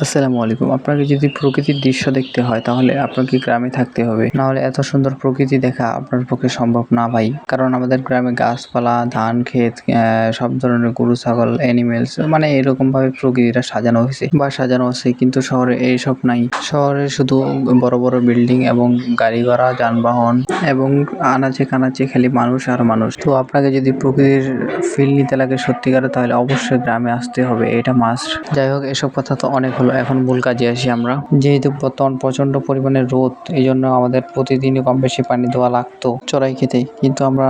আসসালামু আলাইকুম। আপনাকে যদি প্রকৃতির দৃশ্য দেখতে হয় তাহলে আপনাকে গ্রামে থাকতে হবে। নাহলে এত সুন্দর প্রকৃতি দেখা আপনার পক্ষে সম্ভব না ভাই। কারণ আমাদের গ্রামে গাছপালা, ধান ক্ষেত, সব ধরনের গরু ছাগল, অ্যানিমেলস মানে এরকমভাবে প্রকৃতিটা সাজানো হয়েছে বা সাজানো আছে, কিন্তু শহরে এইসব নাই। শহরে শুধু বড় বড় বিল্ডিং এবং গাড়ি ঘোড়া, যানবাহন এবং আনাচে কানাচে খালি মানুষ আর মানুষ। তো আপনাকে যদি প্রকৃতির ফিল নিতে লাগে সত্যিকারে, তাহলে অবশ্যই গ্রামে আসতে হবে, এটা মাস্ট। যাই হোক, এসব কথা তো অনেক হলো, এখন মূল কাজে আসি আমরা। যেহেতু বর্তমান প্রচন্ড পরিমাণে রোদ, এই জন্য আমাদের প্রতিদিনই কম বেশি পানি দেওয়া লাগতো চড়াই খেতে, কিন্তু আমরা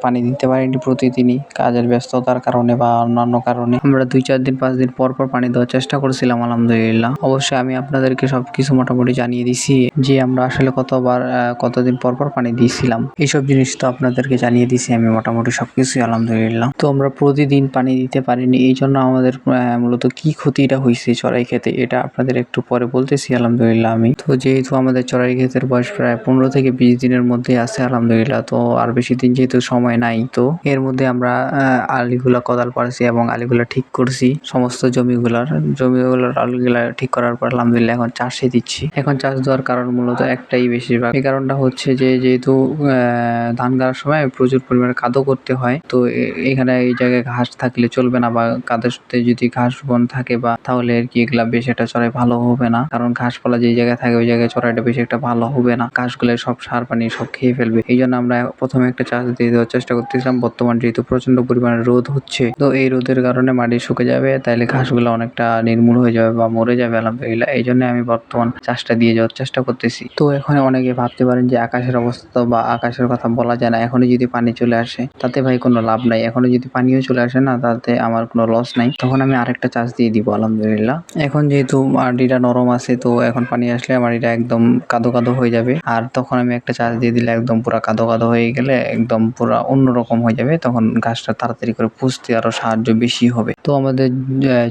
পানি দিতে পারিনি প্রতিদিনই কাজের ব্যস্ততার কারণে বা অন্যান্য কারণে। আমরা 2-4 দিন 5 দিন পর পর পানি দেওয়ার চেষ্টা করছিলাম, আলহামদুলিল্লাহ। অবশ্যই আমি আপনাদেরকে সবকিছু মোটামুটি জানিয়ে দিছি যে আমরা আসলে কতবার কতদিন পর পর পানি দিয়েছিলাম। এইসব জিনিস তো আপনাদেরকে জানিয়ে দিছি আমি মোটামুটি সবকিছুই, আলহামদুলিল্লাহ। তো আমরা প্রতিদিন পানি দিতে পারিনি, এই জন্য আমাদের মূলত কি ক্ষতিটা হয়েছে চড়াই খেতে, এটা আপনাদের একটু পরে বলতেছি, আলহামদুলিল্লাহ। আমি তো যেহেতু আমাদের চড়াই ক্ষেতের বয়স প্রায় 15 থেকে 20 দিনের মধ্যে আছে, আলহামদুলিল্লাহ। তো আর বেশি দিন যেহেতু সময় নাই, তো এর মধ্যে আমরা আলিগুলা কোদাল পাড়ছি এবং আলিগুলা ঠিক করছি। সমস্ত জমিগুলার আলিগুলা ঠিক করার পর আলহামদুলিল্লাহ এখন চাষে দিচ্ছি। এখন চাষ দেওয়ার কারণ মূলত একটাই বেশিরভাগ, এই কারণটা হচ্ছে যে যেহেতু ধান গাড়ার সময় প্রচুর পরিমাণে কাদো করতে হয়, তো এখানে এই জায়গায় ঘাস থাকলে চলবে না, বা কাদের সাথে যদি ঘাস বন থাকে বা তাহলে আর কি এগুলা বেশ একটা চড়াই ভালো হবে না। কারণ ঘাসপালা যে জায়গায় থাকে ওই জায়গায় চড়াইটা বেশি একটা ভালো হবে না, ঘাসগুলো সব সার পানি সব খেয়ে ফেলবে। এই জন্য আমরা প্রথমে একটা চাষ দিয়ে দেওয়ার চেষ্টা করতেছিলাম। বর্তমান যেহেতু প্রচন্ড পরিমাণে রোদ হচ্ছে, তো এই রোদের কারণে মাটি শুকে যাবে, তাইলে ঘাসগুলো অনেকটা নির্মূল হয়ে যাবে বা মরে যাবে, আলহামদুলিল্লাহ। এই জন্য আমি বর্তমান চাষটা দিয়ে যাওয়ার চেষ্টা করতেছি। তো এখন অনেকে ভাবতে পারেন যে আকাশের অবস্থা বা আকাশের কথা বলা যায় না, এখনই যদি পানি চলে আসে তাতে ভাই কোনো লাভ নাই। এখনই যদি পানিও চলে আসে না, তাতে আমার কোনো লস নাই, তখন আমি আরেকটা চাষ দিয়ে দিব, আলহামদুলিল্লাহ। এখন যেহেতু মাটিটা নরম আছে, তো এখন পানি আসলে মাটিটা একদম কাদো কাদো হয়ে যাবে, আর তখন আমি একটা চাষ দিয়ে দিলে একদম পুরা কাদো কাদো হয়ে গেলে একদম পুরা অন্যরকম হয়ে যাবে, তখন গাছটা তাড়াতাড়ি করে পুষতে আরো সাহায্য বেশি হবে। তো আমাদের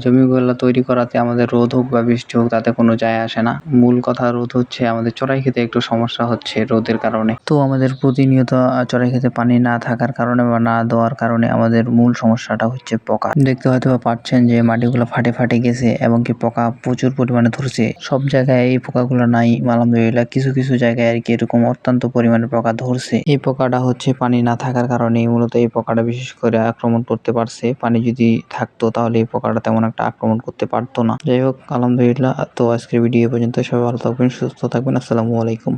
জমিগুলো তৈরি করাতে আমাদের রোদ হোক বা বৃষ্টি হোক তাতে কোনো যায় আসে না। মূল কথা রোদ হচ্ছে আমাদের চড়াই খেতে একটু সমস্যা হচ্ছে রোদের কারণে। তো আমাদের প্রতিনিয়ত চড়াই খেতে পানি না থাকার কারণে বা না দেওয়ার কারণে আমাদের মূল সমস্যাটা হচ্ছে পোকা। দেখতে হয়তো পাচ্ছেন যে মাটিগুলো ফাটে ফাটে গেছে এবং কি পোকা প্রচুর পরিমাণে ধরছে। সব জায়গায় এই পোকাগুলো নাই, আলহামদুলিল্লাহ। কিছু কিছু জায়গায় আর কি এরকম অত্যন্ত পরিমাণে পোকা ধরছে। এই পোকাটা হচ্ছে পানি না থাকার কারণে, মূলত এই পোকাটা বিশেষ করে আক্রমণ করতে পারছে। পানি যদি থাকতো তাহলে এই পোকাটা তেমন একটা আক্রমণ করতে পারতো না। যাই হোক, আলহামদুলিল্লাহ। তো আজকের ভিডিও পর্যন্ত, সবাই ভালো থাকবেন, সুস্থ থাকবেন। আসসালামু আলাইকুম।